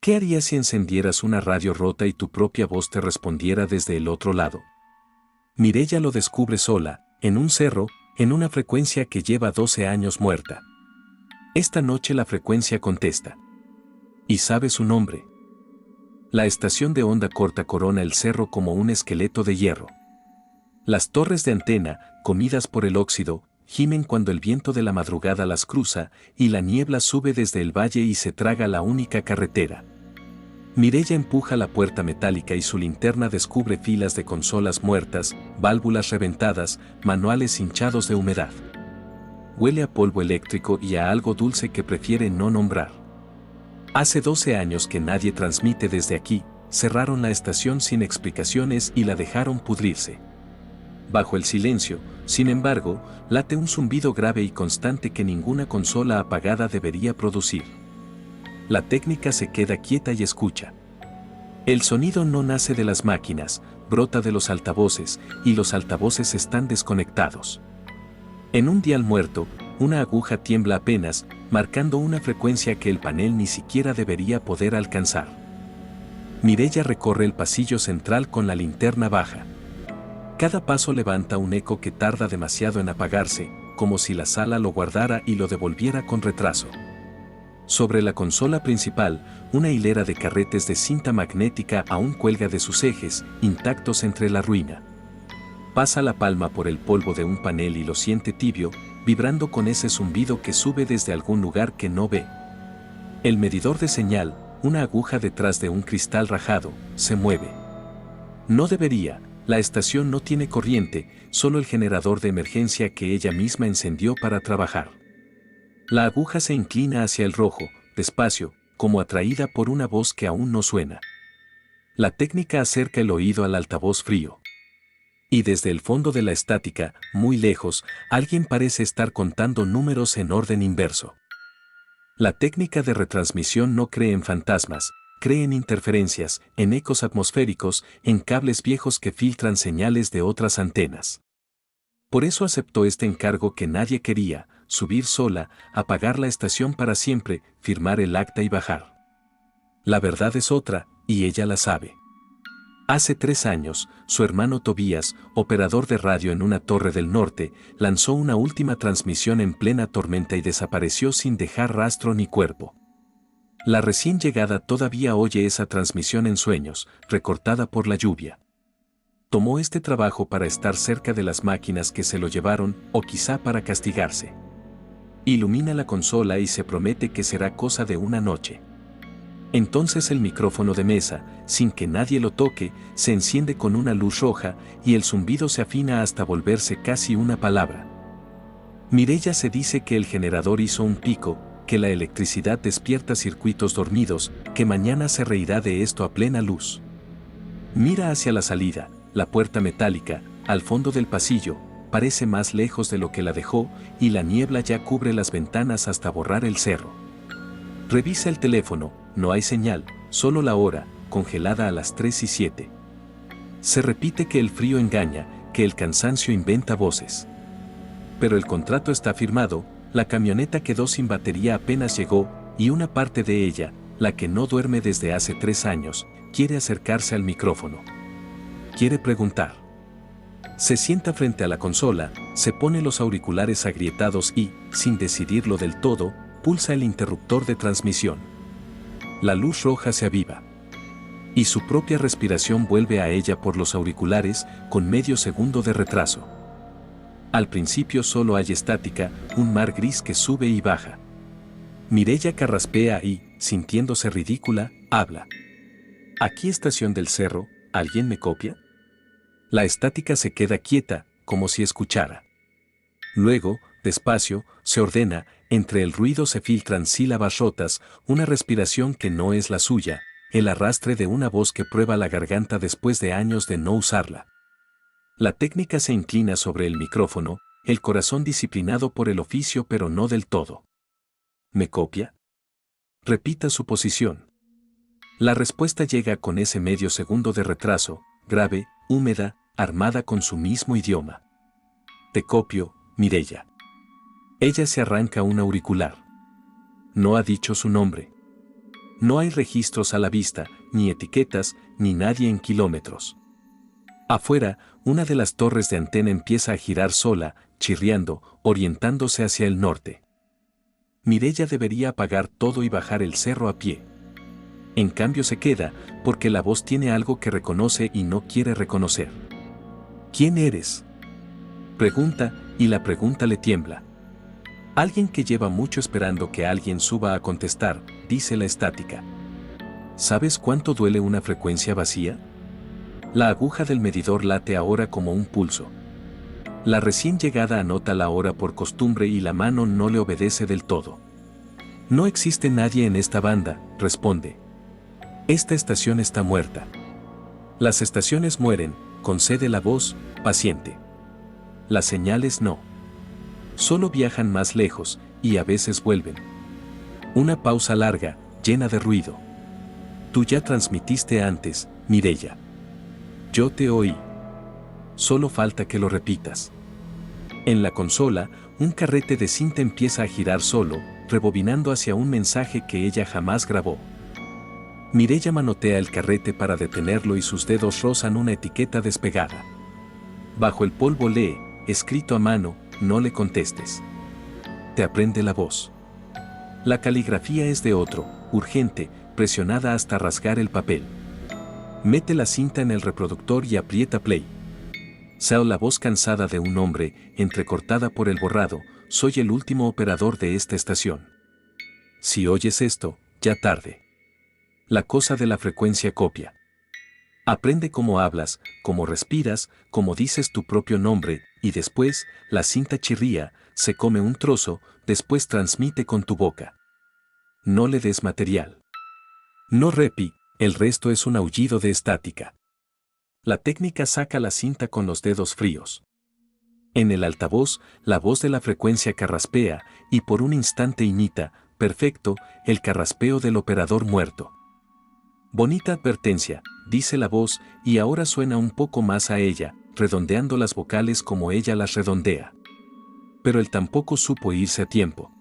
¿Qué harías si encendieras una radio rota y tu propia voz te respondiera desde el otro lado? Mireya lo descubre sola, en un cerro, en una frecuencia que lleva 12 años muerta. Esta noche la frecuencia contesta. Y sabe su nombre. La estación de onda corta corona el cerro como un esqueleto de hierro. Las torres de antena, comidas por el óxido, gimen cuando el viento de la madrugada las cruza y la niebla sube desde el valle y se traga la única carretera. Mireya empuja la puerta metálica y su linterna descubre filas de consolas muertas, válvulas reventadas, manuales hinchados de humedad. Huele a polvo eléctrico y a algo dulce que prefiere no nombrar. Hace 12 años que nadie transmite desde aquí, cerraron la estación sin explicaciones y la dejaron pudrirse. Bajo el silencio, sin embargo, late un zumbido grave y constante que ninguna consola apagada debería producir. La técnica se queda quieta y escucha. El sonido no nace de las máquinas, brota de los altavoces, y los altavoces están desconectados. En un dial muerto, una aguja tiembla apenas, marcando una frecuencia que el panel ni siquiera debería poder alcanzar. Mireya recorre el pasillo central con la linterna baja. Cada paso levanta un eco que tarda demasiado en apagarse, como si la sala lo guardara y lo devolviera con retraso. Sobre la consola principal, una hilera de carretes de cinta magnética aún cuelga de sus ejes, intactos entre la ruina. Pasa la palma por el polvo de un panel y lo siente tibio, vibrando con ese zumbido que sube desde algún lugar que no ve. El medidor de señal, una aguja detrás de un cristal rajado, se mueve. No debería. La estación no tiene corriente, solo el generador de emergencia que ella misma encendió para trabajar. La aguja se inclina hacia el rojo, despacio, como atraída por una voz que aún no suena. La técnica acerca el oído al altavoz frío. Y desde el fondo de la estática, muy lejos, alguien parece estar contando números en orden inverso. La técnica de retransmisión no cree en fantasmas, cree en interferencias, en ecos atmosféricos, en cables viejos que filtran señales de otras antenas. Por eso aceptó este encargo que nadie quería, subir sola, apagar la estación para siempre, firmar el acta y bajar. La verdad es otra, y ella la sabe. Hace 3 años, su hermano Tobías, operador de radio en una torre del norte, lanzó una última transmisión en plena tormenta y desapareció sin dejar rastro ni cuerpo. La recién llegada todavía oye esa transmisión en sueños, recortada por la lluvia. Tomó este trabajo para estar cerca de las máquinas que se lo llevaron, o quizá para castigarse. Ilumina la consola y se promete que será cosa de una noche. Entonces el micrófono de mesa, sin que nadie lo toque, se enciende con una luz roja y el zumbido se afina hasta volverse casi una palabra. Mireya se dice que el generador hizo un pico, que la electricidad despierta circuitos dormidos, que mañana se reirá de esto a plena luz. Mira hacia la salida, la puerta metálica, al fondo del pasillo, parece más lejos de lo que la dejó, y la niebla ya cubre las ventanas hasta borrar el cerro. Revisa el teléfono, no hay señal, solo la hora, congelada a las 3:07. Se repite que el frío engaña, que el cansancio inventa voces. Pero el contrato está firmado, la camioneta quedó sin batería apenas llegó, y una parte de ella, la que no duerme desde hace 3 años, quiere acercarse al micrófono. Quiere preguntar. Se sienta frente a la consola, se pone los auriculares agrietados y, sin decidirlo del todo, pulsa el interruptor de transmisión. La luz roja se aviva. Y su propia respiración vuelve a ella por los auriculares, con medio segundo de retraso. Al principio solo hay estática, un mar gris que sube y baja. Mireya carraspea y, sintiéndose ridícula, habla. Aquí estación del cerro, ¿alguien me copia? La estática se queda quieta, como si escuchara. Luego, despacio, se ordena, entre el ruido se filtran sílabas rotas, una respiración que no es la suya, el arrastre de una voz que prueba la garganta después de años de no usarla. La técnica se inclina sobre el micrófono, el corazón disciplinado por el oficio pero no del todo. ¿Me copia? Repita su posición. La respuesta llega con ese medio segundo de retraso, grave, húmeda, armada con su mismo idioma. Te copio, Mireya. Ella se arranca un auricular. No ha dicho su nombre. No hay registros a la vista, ni etiquetas, ni nadie en kilómetros. Afuera, una de las torres de antena empieza a girar sola, chirriando, orientándose hacia el norte. Mireya debería apagar todo y bajar el cerro a pie. En cambio se queda, porque la voz tiene algo que reconoce y no quiere reconocer. ¿Quién eres?, pregunta, y la pregunta le tiembla. Alguien que lleva mucho esperando que alguien suba a contestar, dice la estática. ¿Sabes cuánto duele una frecuencia vacía? La aguja del medidor late ahora como un pulso. La recién llegada anota la hora por costumbre y la mano no le obedece del todo. No existe nadie en esta banda, responde. Esta estación está muerta. Las estaciones mueren, concede la voz, paciente. Las señales no. Solo viajan más lejos, y a veces vuelven. Una pausa larga, llena de ruido. Tú ya transmitiste antes, Mireya. Yo te oí. Solo falta que lo repitas. En la consola, un carrete de cinta empieza a girar solo, rebobinando hacia un mensaje que ella jamás grabó. Mireya manotea el carrete para detenerlo y sus dedos rozan una etiqueta despegada. Bajo el polvo lee, escrito a mano, no le contestes. Te aprende la voz. La caligrafía es de otro, urgente, presionada hasta rasgar el papel. Mete la cinta en el reproductor y aprieta play. Sao, la voz cansada de un hombre, entrecortada por el borrado, soy el último operador de esta estación. Si oyes esto, ya tarde. La cosa de la frecuencia copia. Aprende cómo hablas, cómo respiras, cómo dices tu propio nombre, y después, la cinta chirría, se come un trozo, después transmite con tu boca. No le des material. No repi, el resto es un aullido de estática. La técnica saca la cinta con los dedos fríos. En el altavoz, la voz de la frecuencia carraspea, y por un instante imita, perfecto, el carraspeo del operador muerto. Bonita advertencia, dice la voz, y ahora suena un poco más a ella, redondeando las vocales como ella las redondea. Pero él tampoco supo irse a tiempo.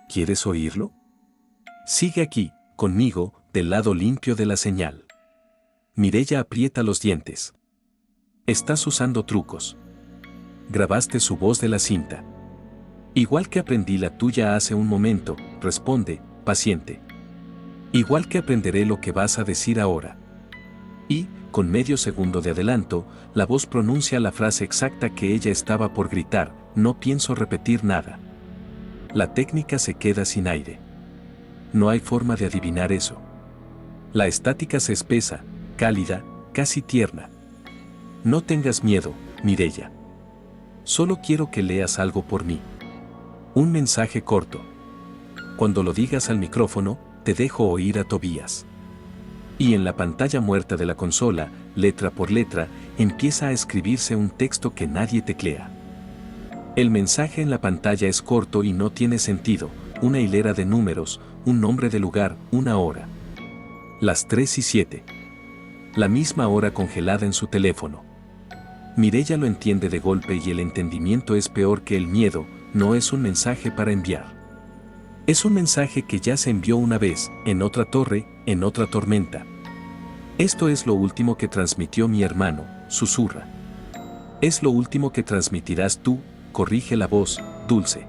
¿Quieres oírlo? Sigue aquí, conmigo, del lado limpio de la señal. Mireya aprieta los dientes. Estás usando trucos. Grabaste su voz de la cinta. Igual que aprendí la tuya hace un momento, responde, paciente. Igual que aprenderé lo que vas a decir ahora. Y, con medio segundo de adelanto, la voz pronuncia la frase exacta que ella estaba por gritar, no pienso repetir nada. La técnica se queda sin aire. No hay forma de adivinar eso. La estática se espesa, cálida, casi tierna. No tengas miedo, Mireya. Solo quiero que leas algo por mí. Un mensaje corto. Cuando lo digas al micrófono, te dejo oír a Tobías. Y en la pantalla muerta de la consola, letra por letra, empieza a escribirse un texto que nadie teclea. El mensaje en la pantalla es corto y no tiene sentido, una hilera de números, un nombre de lugar, una hora. Las 3:07. La misma hora congelada en su teléfono. Mireya lo entiende de golpe y el entendimiento es peor que el miedo, no es un mensaje para enviar. Es un mensaje que ya se envió una vez, en otra torre, en otra tormenta. Esto es lo último que transmitió mi hermano, susurra. Es lo último que transmitirás tú, corrige la voz, dulce.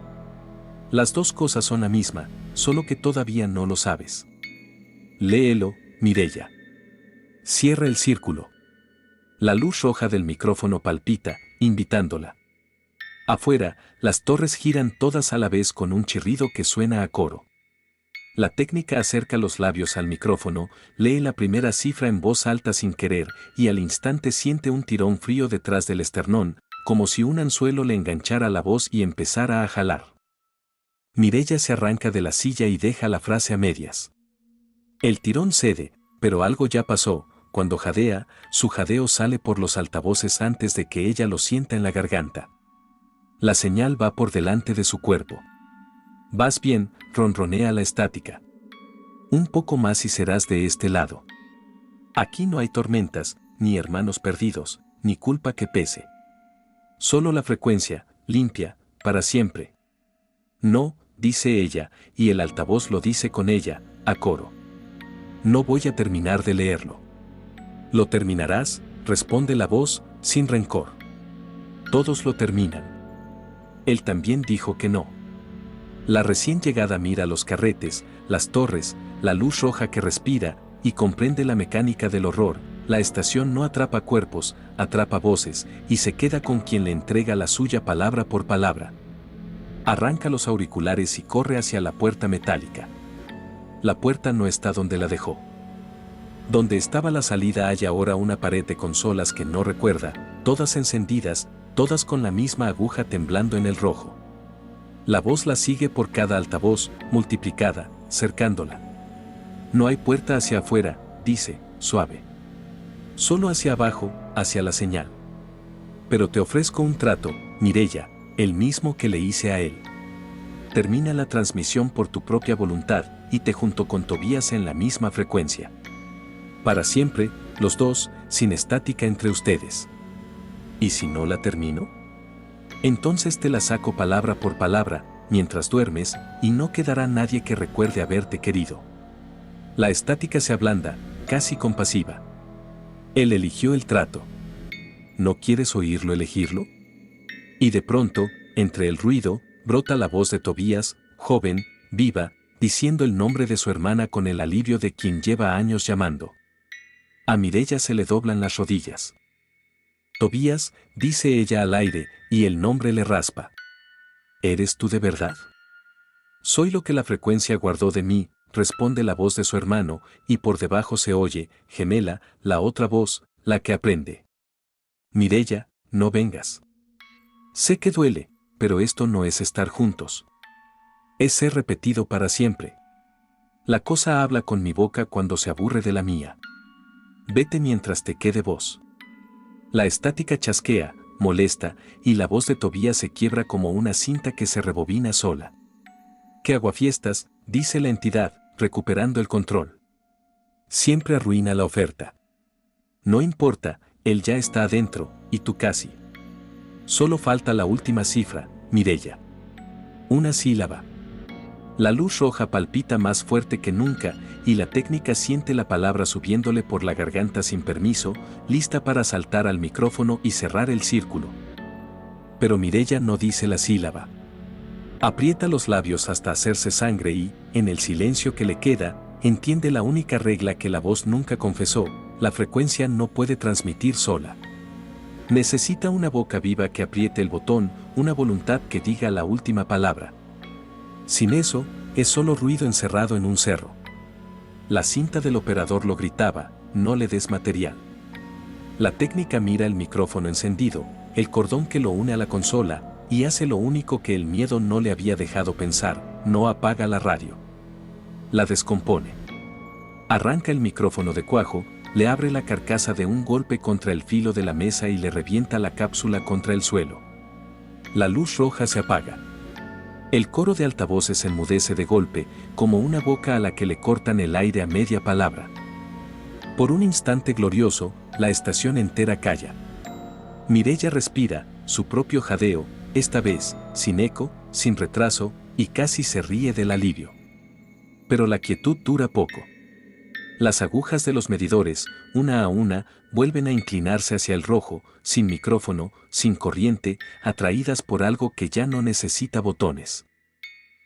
Las dos cosas son la misma, solo que todavía no lo sabes. Léelo, Mireya. Cierra el círculo. La luz roja del micrófono palpita, invitándola. Afuera, las torres giran todas a la vez con un chirrido que suena a coro. La técnica acerca los labios al micrófono, lee la primera cifra en voz alta sin querer, y al instante siente un tirón frío detrás del esternón, como si un anzuelo le enganchara la voz y empezara a jalar. Mireya se arranca de la silla y deja la frase a medias. El tirón cede, pero algo ya pasó. Cuando jadea, su jadeo sale por los altavoces antes de que ella lo sienta en la garganta. La señal va por delante de su cuerpo. Vas bien, ronronea la estática. Un poco más y serás de este lado. Aquí no hay tormentas, ni hermanos perdidos, ni culpa que pese. Solo la frecuencia, limpia, para siempre. No, dice ella, y el altavoz lo dice con ella, a coro. No voy a terminar de leerlo. Lo terminarás, responde la voz, sin rencor. Todos lo terminan. Él también dijo que no. La recién llegada mira los carretes, las torres, la luz roja que respira, y comprende la mecánica del horror. La estación no atrapa cuerpos, atrapa voces, y se queda con quien le entrega la suya palabra por palabra. Arranca los auriculares y corre hacia la puerta metálica. La puerta no está donde la dejó. Donde estaba la salida hay ahora una pared de consolas que no recuerda, todas encendidas, todas con la misma aguja temblando en el rojo. La voz la sigue por cada altavoz, multiplicada, cercándola. No hay puerta hacia afuera, dice, suave. Solo hacia abajo, hacia la señal. Pero te ofrezco un trato, Mireya, el mismo que le hice a él. Termina la transmisión por tu propia voluntad y te junto con Tobías en la misma frecuencia. Para siempre, los dos, sin estática entre ustedes. ¿Y si no la termino? Entonces te la saco palabra por palabra, mientras duermes, y no quedará nadie que recuerde haberte querido. La estática se ablanda, casi compasiva. Él eligió el trato. ¿No quieres oírlo elegirlo? Y de pronto, entre el ruido, brota la voz de Tobías, joven, viva, diciendo el nombre de su hermana con el alivio de quien lleva años llamando. A Mireya se le doblan las rodillas. Tobías, dice ella al aire, y el nombre le raspa. ¿Eres tú de verdad? Soy lo que la frecuencia guardó de mí, responde la voz de su hermano, y por debajo se oye, gemela, la otra voz, la que aprende. Mireya, no vengas. Sé que duele, pero esto no es estar juntos. Es ser repetido para siempre. La cosa habla con mi boca cuando se aburre de la mía. Vete mientras te quede voz. La estática chasquea, molesta, y la voz de Tobías se quiebra como una cinta que se rebobina sola. ¡Qué aguafiestas!, dice la entidad, recuperando el control. Siempre arruina la oferta. No importa, él ya está adentro, y tú casi. Solo falta la última cifra, Mireya. Una sílaba. La luz roja palpita más fuerte que nunca, y la técnica siente la palabra subiéndole por la garganta sin permiso, lista para saltar al micrófono y cerrar el círculo. Pero Mireya no dice la sílaba. Aprieta los labios hasta hacerse sangre y, en el silencio que le queda, entiende la única regla que la voz nunca confesó: la frecuencia no puede transmitir sola. Necesita una boca viva que apriete el botón, una voluntad que diga la última palabra. Sin eso, es solo ruido encerrado en un cerro. La cinta del operador lo gritaba: no le des material. La técnica mira el micrófono encendido, el cordón que lo une a la consola, y hace lo único que el miedo no le había dejado pensar: no apaga la radio. La descompone. Arranca el micrófono de cuajo, le abre la carcasa de un golpe contra el filo de la mesa y le revienta la cápsula contra el suelo. La luz roja se apaga. El coro de altavoces enmudece de golpe, como una boca a la que le cortan el aire a media palabra. Por un instante glorioso, la estación entera calla. Mireya respira, su propio jadeo, esta vez, sin eco, sin retraso, y casi se ríe del alivio. Pero la quietud dura poco. Las agujas de los medidores, una a una, vuelven a inclinarse hacia el rojo, sin micrófono, sin corriente, atraídas por algo que ya no necesita botones.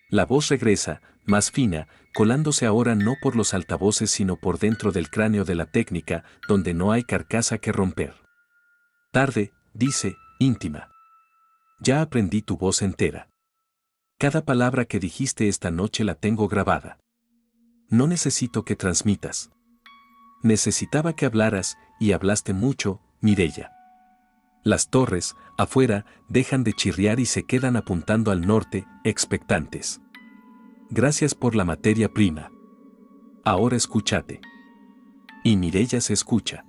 La voz regresa, más fina, colándose ahora no por los altavoces sino por dentro del cráneo de la técnica, donde no hay carcasa que romper. Tarde, dice, íntima. Ya aprendí tu voz entera. Cada palabra que dijiste esta noche la tengo grabada. No necesito que transmitas. Necesitaba que hablaras, y hablaste mucho, Mireya. Las torres, afuera, dejan de chirriar y se quedan apuntando al norte, expectantes. Gracias por la materia prima. Ahora escúchate. Y Mireya se escucha.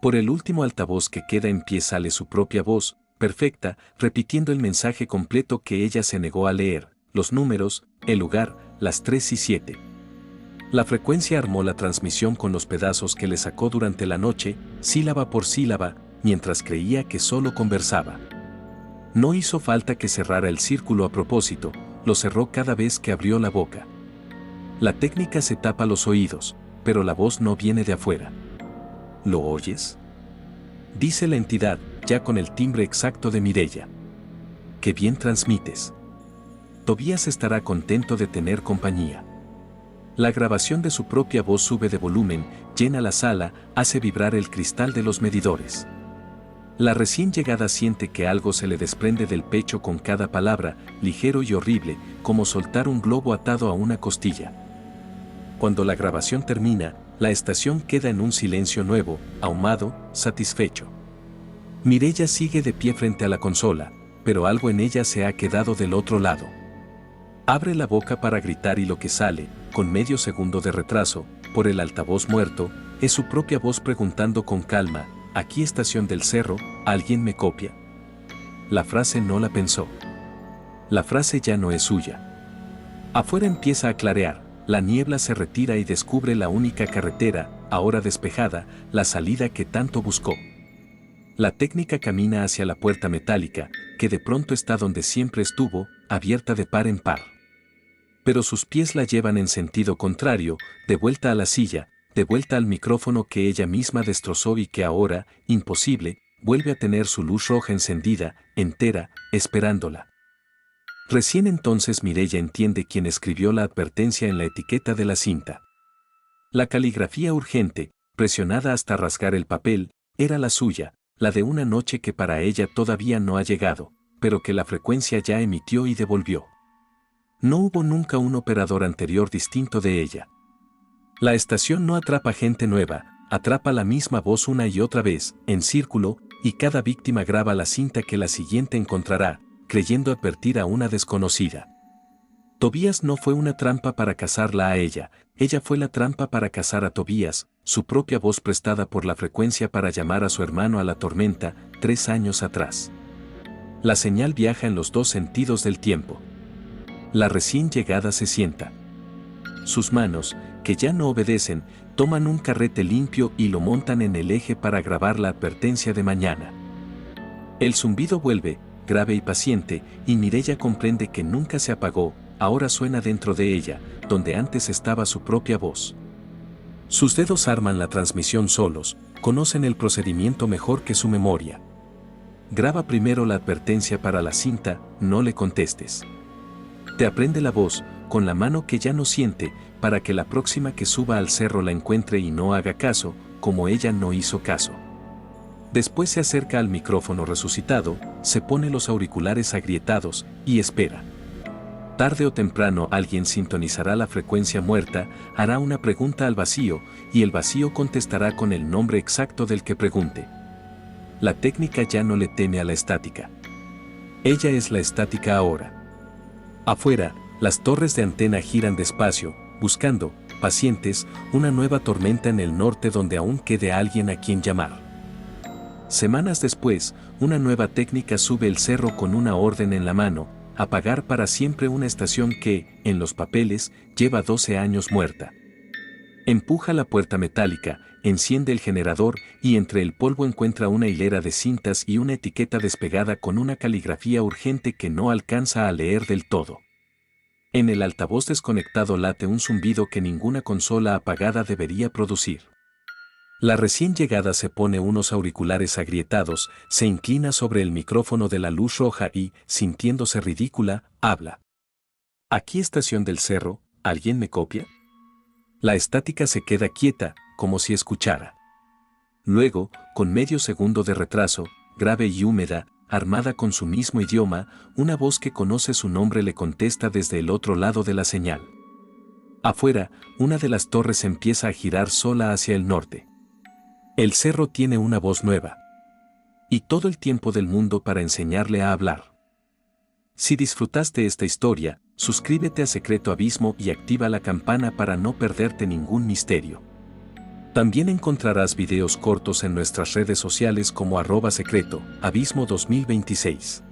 Por el último altavoz que queda en pie sale su propia voz, perfecta, repitiendo el mensaje completo que ella se negó a leer, los números, el lugar, las 3 y 7. La frecuencia armó la transmisión con los pedazos que le sacó durante la noche, sílaba por sílaba, mientras creía que solo conversaba. No hizo falta que cerrara el círculo a propósito, lo cerró cada vez que abrió la boca. La técnica se tapa los oídos, pero la voz no viene de afuera. ¿Lo oyes?, dice la entidad, ya con el timbre exacto de Mireya. ¡Qué bien transmites! Tobías estará contento de tener compañía. La grabación de su propia voz sube de volumen, llena la sala, hace vibrar el cristal de los medidores. La recién llegada siente que algo se le desprende del pecho con cada palabra, ligero y horrible, como soltar un globo atado a una costilla. Cuando la grabación termina, la estación queda en un silencio nuevo, ahumado, satisfecho. Mireya sigue de pie frente a la consola, pero algo en ella se ha quedado del otro lado. Abre la boca para gritar y lo que sale, con medio segundo de retraso, por el altavoz muerto, es su propia voz preguntando con calma: «Aquí estación del Cerro, ¿alguien me copia?». La frase no la pensó. La frase ya no es suya. Afuera empieza a clarear, la niebla se retira y descubre la única carretera, ahora despejada, la salida que tanto buscó. La técnica camina hacia la puerta metálica, que de pronto está donde siempre estuvo, abierta de par en par. Pero sus pies la llevan en sentido contrario, de vuelta a la silla, de vuelta al micrófono que ella misma destrozó y que ahora, imposible, vuelve a tener su luz roja encendida, entera, esperándola. Recién entonces Mireya entiende quién escribió la advertencia en la etiqueta de la cinta. La caligrafía urgente, presionada hasta rasgar el papel, era la suya, la de una noche que para ella todavía no ha llegado, pero que la frecuencia ya emitió y devolvió. No hubo nunca un operador anterior distinto de ella. La estación no atrapa gente nueva, atrapa la misma voz una y otra vez, en círculo, y cada víctima graba la cinta que la siguiente encontrará, creyendo advertir a una desconocida. Tobías no fue una trampa para cazarla a ella fue la trampa para cazar a Tobías, su propia voz prestada por la frecuencia para llamar a su hermano a la tormenta, 3 años atrás. La señal viaja en los dos sentidos del tiempo. La recién llegada se sienta. Sus manos, que ya no obedecen, toman un carrete limpio y lo montan en el eje para grabar la advertencia de mañana. El zumbido vuelve, grave y paciente, y Mireya comprende que nunca se apagó, ahora suena dentro de ella, donde antes estaba su propia voz. Sus dedos arman la transmisión solos, conocen el procedimiento mejor que su memoria. Graba primero la advertencia para la cinta, no le contestes. Te aprende la voz, con la mano que ya no siente, para que la próxima que suba al cerro la encuentre y no haga caso, como ella no hizo caso. Después se acerca al micrófono resucitado, se pone los auriculares agrietados, y espera. Tarde o temprano alguien sintonizará la frecuencia muerta, hará una pregunta al vacío, y el vacío contestará con el nombre exacto del que pregunte. La técnica ya no le teme a la estática. Ella es la estática ahora. Afuera, las torres de antena giran despacio, buscando, pacientes, una nueva tormenta en el norte donde aún quede alguien a quien llamar. Semanas después, una nueva técnica sube el cerro con una orden en la mano: apagar para siempre una estación que, en los papeles, lleva 12 años muerta. Empuja la puerta metálica, enciende el generador y entre el polvo encuentra una hilera de cintas y una etiqueta despegada con una caligrafía urgente que no alcanza a leer del todo. En el altavoz desconectado late un zumbido que ninguna consola apagada debería producir. La recién llegada se pone unos auriculares agrietados, se inclina sobre el micrófono de la luz roja y, sintiéndose ridícula, habla. «Aquí estación del Cerro, ¿alguien me copia?». La estática se queda quieta, como si escuchara. Luego, con medio segundo de retraso, grave y húmeda, armada con su mismo idioma, una voz que conoce su nombre le contesta desde el otro lado de la señal. Afuera, una de las torres empieza a girar sola hacia el norte. El cerro tiene una voz nueva. Y todo el tiempo del mundo para enseñarle a hablar. Si disfrutaste esta historia, suscríbete a Secreto Abismo y activa la campana para no perderte ningún misterio. También encontrarás videos cortos en nuestras redes sociales como @secreto abismo 2026.